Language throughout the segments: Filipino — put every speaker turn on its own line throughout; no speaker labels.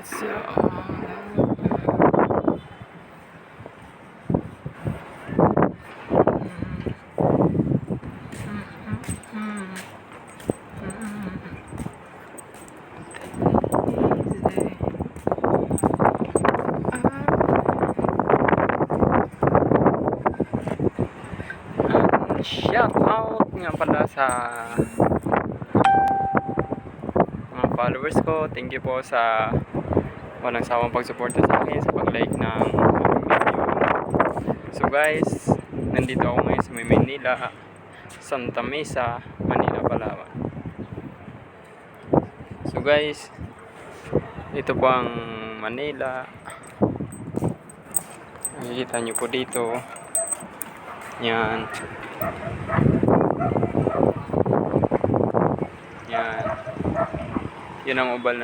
Shout out nga pala sa mga followers ko. Thank you po sa walang sawang pagsuporta sa akin, sa pag-like ng video. So guys, nandito ako ngayon sa Manila, Santa Mesa, Manila, Palawan. So guys, ito po ang Manila. Nakikita nyo po dito. Yan. Yan. Yan ang ubal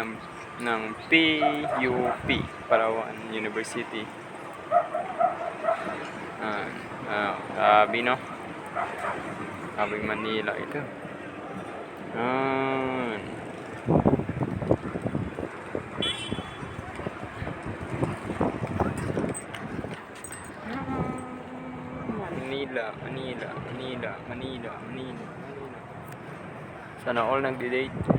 ng PUP, Palawan University. Sabi no? Sabi Manila ito. Manila. Sana all nagde-date.